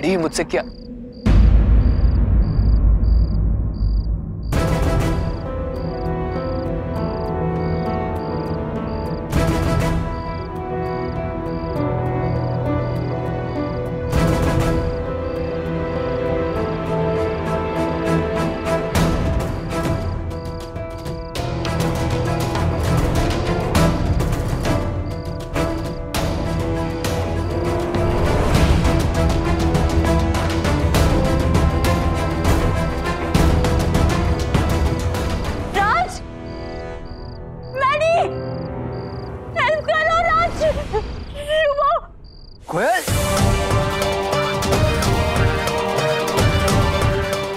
ही मुझसे क्या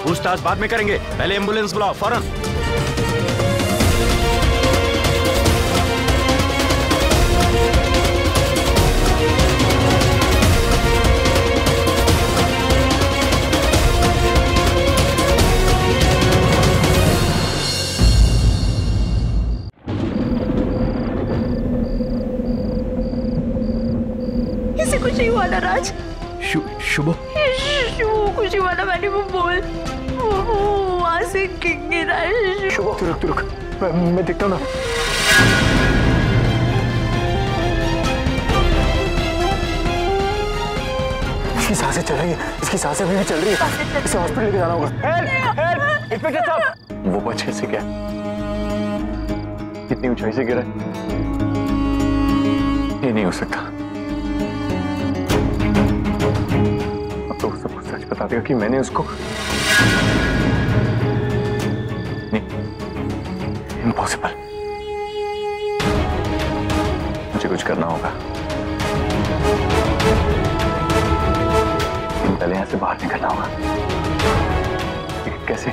पूछताछ बाद में करेंगे, पहले एम्बुलेंस बुलाओ फौरन। इसे कुछ नहीं हुआ ना राज? शुभो कुछ हुआ ना, मैंने वो बोल वहां से गिरा है। शुभो तू रुक, मैं देखता हूँ ना। इसकी सांसें चल रही है, इसकी सांसें अभी भी चल रही है। इसे हॉस्पिटल लेके जाना होगा। हेल्प इंस्पेक्टर साहब। वो बच कैसे गया? कितनी ऊंचाई से गिरा? ये नहीं हो सकता। तो सब कुछ सच बता देगा कि मैंने उसको नहीं, इम्पॉसिबल। मुझे कुछ करना होगा। पहले यहां से बाहर निकलना होगा। कैसे?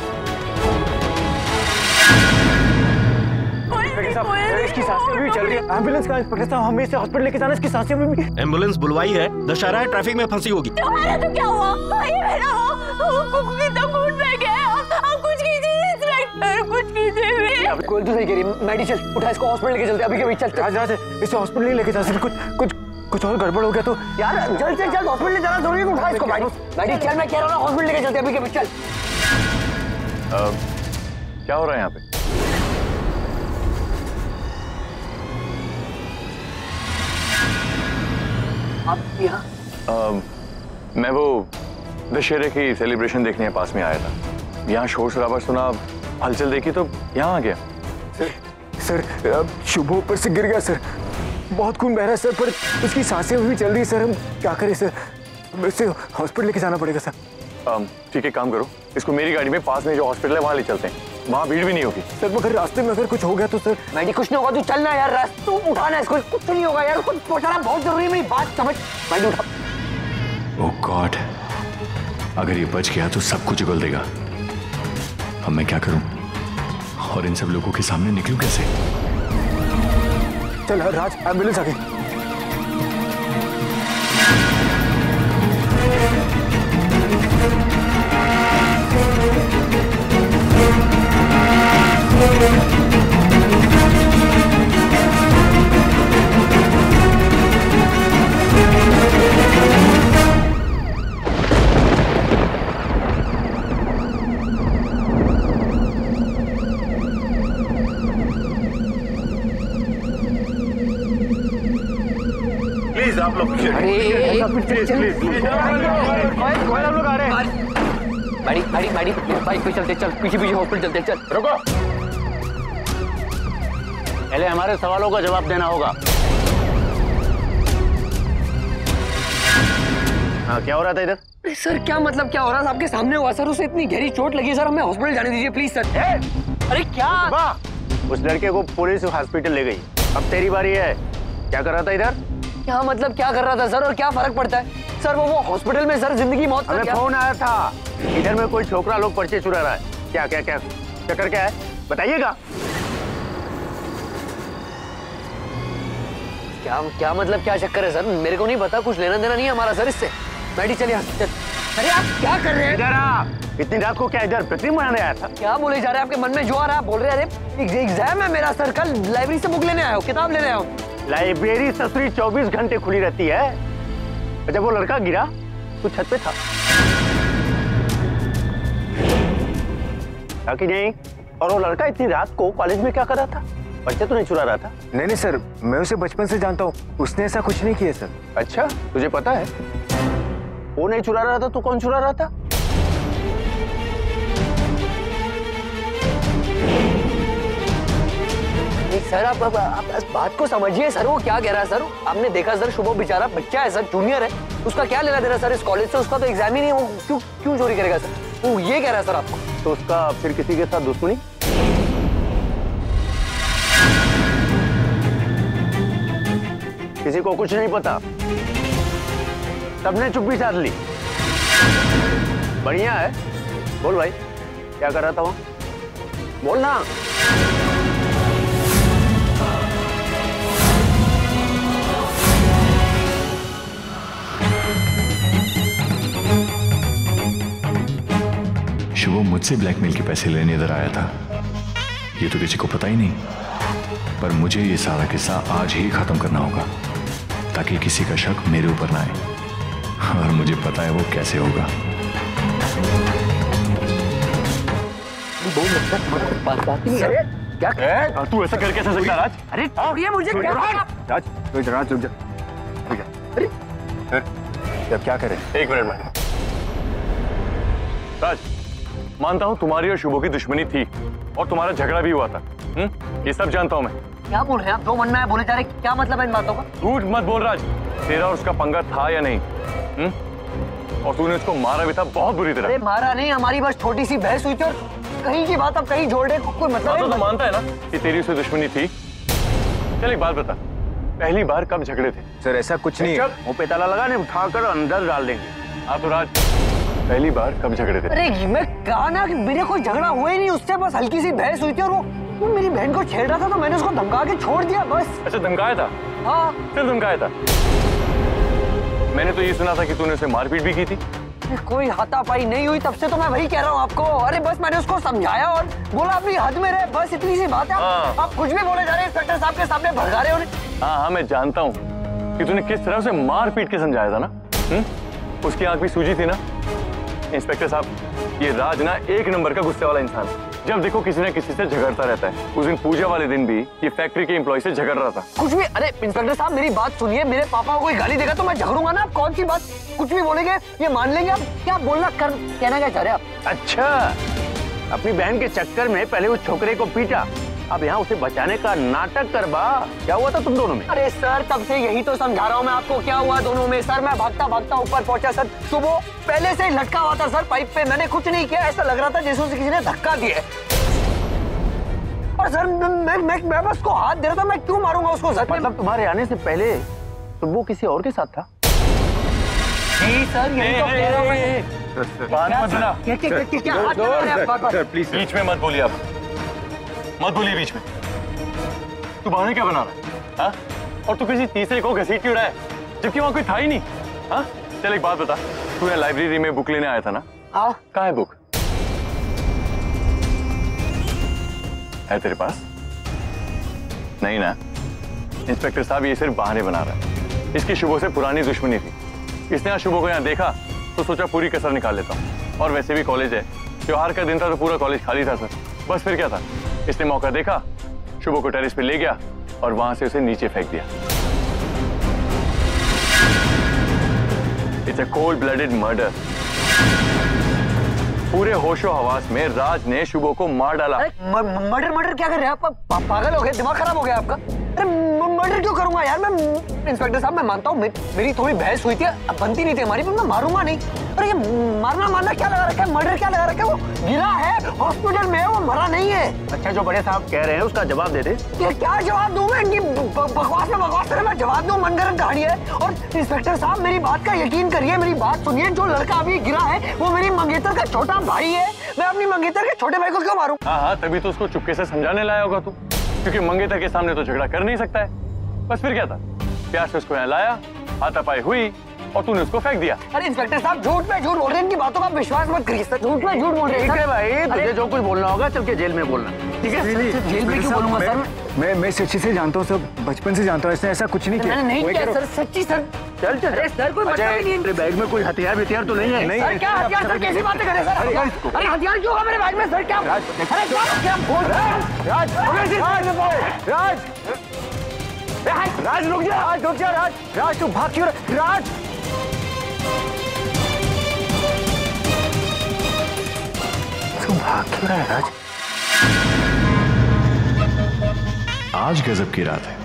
इसकी सांसें भी चल रही है। एम्बुलेंस का इंस्पेक्टर साहब, हमें इसे हॉस्पिटल लेके जाना। इसकी सांसें भी। एम्बुलेंस बुलवाई है, दशहरा है, ट्रैफिक में फंसी होगी। तुम्हारा तो क्या हुआ? ये मेरा कितना खून बह गया। आप कुछ कीजिए इंस्पेक्टर, कुछ कीजिए। कोई तो सही कह रही है। मैडी चल, उठा इसको हॉस्पिटल लेके चलते, अभी के अभी चल। राज इसे हॉस्पिटल नहीं लेके जा सकते। कुछ और गड़बड़ हो गया तो यार जल्द हॉस्पिटल ले जाना जरूरी है। उठा इसको मैडी चल, मैं कह रहा हूँ हॉस्पिटल लेके चलते, अभी के अभी चल। क्या हो रहा है यहाँ पे? आप यहाँ? मैं वो दशहरे की सेलिब्रेशन देखने पास में आया था। यहाँ शोर शराबा सुना, हलचल देखी तो यहाँ आ गया। सर शुभ ऊपर से गिर गया सर। बहुत खून बह रहा है सर, पर उसकी सांसें भी चल रही है सर। हम क्या करें सर? इसे हॉस्पिटल लेके जाना पड़ेगा सर। ठीक है, काम करो, इसको मेरी गाड़ी में पास में जो हॉस्पिटल है वहाँ ले चलते हैं। वहाँ भीड़ भी नहीं होगी सर। मगर रास्ते में अगर कुछ हो गया तो सर? मैडी कुछ नहीं होगा, तू चलना यार। रास्ते तू उठाना इसको, कुछ नहीं होगा यार। कुछ पहुंचाना बहुत जरूरी है, मेरी बात समझ। मैडी उठा। ओह गॉड, अगर ये बच गया तो सब कुछ उगल देगा। अब मैं क्या करूं और इन सब लोगों के सामने निकलूं कैसे? चल राज, एम्बुलेंस आ गई। प्लीज आप लोग प्लीज आप लोग आ रहे हैं। मैडी बाइक पे चलते, चल पीछे हॉस्पिटल चलते, चल। रुको, पहले हमारे सवालों का जवाब देना होगा। हाँ, क्या हो रहा था इधर? सर क्या मतलब क्या हो रहा था? आपके सामने हुआ सर। उसे इतनी गहरी चोट लगी सर, हमें हॉस्पिटल जाने दीजिए प्लीज सर। अरे क्या? उस लड़के को पुलिस हॉस्पिटल ले गई, अब तेरी बारी है। क्या कर रहा था इधर? क्या मतलब क्या कर रहा था सर, और क्या फर्क पड़ता है सर? वो हॉस्पिटल में सर जिंदगी मौत का हमें फोन आया था, इधर में कोई छोकरा लोग पर्चे चुरा रहा है। क्या क्या क्या चक्कर क्या है, बताइएगा। क्या मतलब क्या चक्कर है सर? मेरे को नहीं पता, कुछ लेना देना नहीं है हमारा सर इससे। मैडी चलिए चल। अरे आप क्या कर रहे हैं? इधर आ, इतनी रात को क्या इधर प्रतिम मनाने आया था? क्या बोले जा रहे हैं? आपके मन में जो आ रहा है बोल रहे हैं। अरे एग्जाम है मेरा सर, कल लाइब्रेरी से बुक लेने आया हूँ, किताब लेने आया हूँ। लाइब्रेरी ससुरी 24 घंटे खुली रहती है। जब वो लड़का गिरा तो छत पे था। था कि नहीं? और वो लड़का इतनी रात को कॉलेज में क्या कर रहा था? पर्चे तो नहीं चुरा रहा था? नहीं सर, मैं उसे बचपन से जानता हूँ, उसने ऐसा कुछ नहीं किया सर। अच्छा, तुझे पता है? वो नहीं चुरा रहा था तो कौन चुरा रहा था? सर आप इस बात को समझिए सर, वो क्या कह रहा है सर? आपने देखा सर, शुभम बेचारा बच्चा है सर, जूनियर है, उसका क्या लेना देना सर इस कॉलेज से? उसका तो एग्जाम ही नहीं, वो क्यों चोरी करेगा सर? वो ये कह रहा है सर आपको। तो उसका फिर किसी के साथ दुश्मनी? किसी को कुछ नहीं पता, सबने चुप्पी साध ली। बढ़िया है। बोल भाई, क्या कर रहा था वहां? बोल ना। शुभम मुझसे ब्लैकमेल के पैसे लेने इधर आया था, ये तो किसी को पता ही नहीं। पर मुझे ये सारा किस्सा आज ही खत्म करना होगा ताकि किसी का शक मेरे ऊपर ना आए, और मुझे पता है वो कैसे होगा। बात नहीं है। क्या तू ऐसा कर कैसे सकता राज? अरे छोड़िए मुझे। राज रुक जा। अरे अब क्या करें? एक मिनट में। राज, मानता हूँ तुम्हारी और शुभो की दुश्मनी थी और तुम्हारा झगड़ा भी हुआ था। ये सब जानता हूँ मैं। क्या बोल रहे हैं आप? जो मन में आया बोले जा रहे, क्या मतलब है इन बातों का? झूठ मत बोल राज, तेरा और उसका पंगा था या नहीं? और तूने उसको मारा भी था बहुत बुरी तरह। अरे मारा नहीं, हमारी बस छोटी सी बहस हुई थी, और कहीं की बात अब कहीं जोड़ रहे, कोई मतलब तो है? मानता है ना कि तेरी उससे दुश्मनी थी? चल एक बात बता, पहली बार कब झगड़े थे? सर ऐसा कुछ नहीं है। वो पे ताला लगाने उठाकर अंदर डाल देंगे। हाँ तो राज, पहली बार कब झगड़े थे? अरे मैं कहा ना कि मेरे कोई झगड़ा हुआ ही नहीं, उससे बस हल्की सी बहस हुई थी, और वो मेरी बहन को छेड़ रहा था तो मैंने उसको धमका के छोड़ दिया बस। अच्छा धमकाया था? हाँ। सिर्फ धमकाया था? मैंने तो ये सुना था कि तूने उसे मारपीट भी की थी। कोई हाथापाई नहीं हुई, तब से तो मैं वही कह रहा हूँ आपको। अरे बस मैंने उसको समझाया और बोला अपनी हद में रहे, बस इतनी सी बात है। आप कुछ भी बोले जा रहे हैं, इंस्पेक्टर साहब के सामने भड़का रहे हो। हाँ मैं जानता हूँ कि तूने किस तरह उसे मार पीट के समझाया था ना। उसकी आंख भी सूजी थी ना। इंस्पेक्टर साहब, ये राज ना एक नंबर का गुस्से वाला इंसान है। जब देखो किसी न किसी से झगड़ता रहता है। उस दिन पूजा वाले दिन भी ये फैक्ट्री के एम्प्लॉय से झगड़ रहा था। कुछ भी। अरे इंस्पेक्टर साहब मेरी बात सुनिए, मेरे पापा को कोई गाली देगा तो मैं झगड़ूंगा ना। आप कौन सी बात, कुछ भी बोलेंगे ये मान लेंगे? आप क्या बोलना कहना क्या चाह रहे हैं आप? अच्छा, अपनी बहन के चक्कर में पहले उस छोकरे को पीटा, अब यहाँ उसे बचाने का नाटक करवा। क्या हुआ था तुम दोनों में? अरे सर तब से यही तो समझा रहा हूँ मैं आपको, क्या हुआ दोनों में। सर मैं भागता भागता ऊपर पहुंचा सर, सुबह पहले से ही लटका हुआ था सर पाइप पे। मैंने कुछ नहीं किया, ऐसा लग रहा था जैसे उसे किसी ने धक्का दिया। और सर मैं बस को हाथ दे रहा था, मैं क्यों मारूंगा उसको सर? मतलब तुम्हारे आने से पहले तो वो किसी और के साथ था? नहीं सर यही तो कह रहा हूँ। बात मत सुना। क्या हाथ लगा रहे हैं आप? सर प्लीज बीच में मत बोलिए आप, मत बोलिए बीच में। तू बहाने क्या बना रहा है? और तू किसी तीसरे को घसीट क्यों रहा है जबकि वहां कोई था ही नहीं? हाँ चल एक बात बता, तू यहाँ लाइब्रेरी में बुक लेने आया था ना? हाँ। कहाँ है बुक? है तेरे पास? नहीं ना। इंस्पेक्टर साहब ये सिर्फ बहाने बना रहा है। इसकी शुभो से पुरानी दुश्मनी थी। इसने यहाँ शुभो को यहाँ देखा तो सोचा पूरी कसर निकाल लेता हूँ। और वैसे भी कॉलेज है, त्योहार का दिन था तो पूरा कॉलेज खाली था सर। बस फिर क्या था, इसने मौका देखा, शुभो को टेरेस पे ले गया और वहां से उसे नीचे फेंक दिया। It's a cold blooded murder. पूरे होशो हवास में राज ने शुभो को मार डाला। मर्डर क्या कर रहे हैं आप? पागल हो गए, दिमाग खराब हो गया आपका? अरे मर्डर क्यों करूंगा यार मैं? इंस्पेक्टर साहब मैं मानता हूँ मेरी थोड़ी बहस हुई थी, अब बनती नहीं थी हमारी, पर मैं मारूंगा नहीं। अरे ये मारना क्या लगा रखा है? मर्डर क्या लगा रखा है? वो गिरा है, हॉस्पिटल में है, वो मरा नहीं है। अच्छा जो बड़े साहब कह रहे हैं उसका जवाब दे दे। क्या जवाब दूं मैं? इनकी बकवास में बकवास करे मैं जवाब दूं? मनगढ़ंत कहानी है। और इंस्पेक्टर साहब मेरी बात का यकीन करिए, मेरी बात सुनिए, जो लड़का अभी गिरा है वो मेरी मंगेतर का छोटा भाई है। मैं अपनी मंगेतर के छोटे भाई को क्यों मारूं? हाँ तभी तो उसको चुपके से समझाने लाया होगा तू, क्योंकि मंगेतर के सामने तो झगड़ा कर नहीं सकता है। बस फिर क्या था, प्यार से उसको यहाँ लाया, हाथापाई हुई, और तूने उसको फेंक दिया। अरे इंस्पेक्टर साहब, झूठ पे झूठ बोल रहे हैं, इनकी बातों का विश्वास मत करिए सर, झूठ पे झूठ बोल रहे हैं। ठीक है भाई, तुझे जो कुछ बोलना होगा चल के जेल में बोलना। ठीक है सर, जेल में क्यों बोलूंगा सर? मैं सच्ची से जानता हूँ सर, बचपन से जानता हूँ, इसने ऐसा कुछ नहीं किया। मैंने नहीं किया सर, सच्ची सर। चल चल। अरे सर, कोई मतलब ही नहीं। तेरे बैग में कोई हथियार तो नहीं है? सर क्या हथियार सर, कैसी बातें कर रहे हैं सर? अरे हथियार क्यों होगा मेरे बैग में सर? क्या अरे क्या बोल रहे हैं? राज रुक जा, राज तू भाग क्यों रहा? राज तू भाग क्यों रहा है राज? आज गजब की रात है।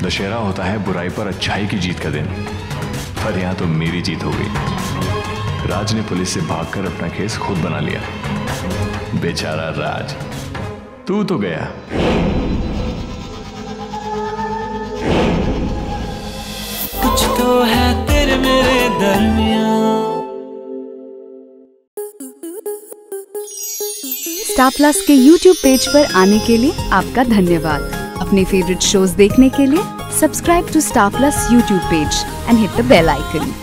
दशहरा होता है बुराई पर अच्छाई की जीत का दिन, पर यहां तो मेरी जीत हो गई। राज ने पुलिस से भागकर अपना केस खुद बना लिया। बेचारा राज, तू तो गया। कुछ तो है तेरे मेरे दरमियां। स्टार प्लस के YouTube पेज पर आने के लिए आपका धन्यवाद। अपने फेवरेट शोज देखने के लिए subscribe to Star Plus YouTube page and hit the bell icon.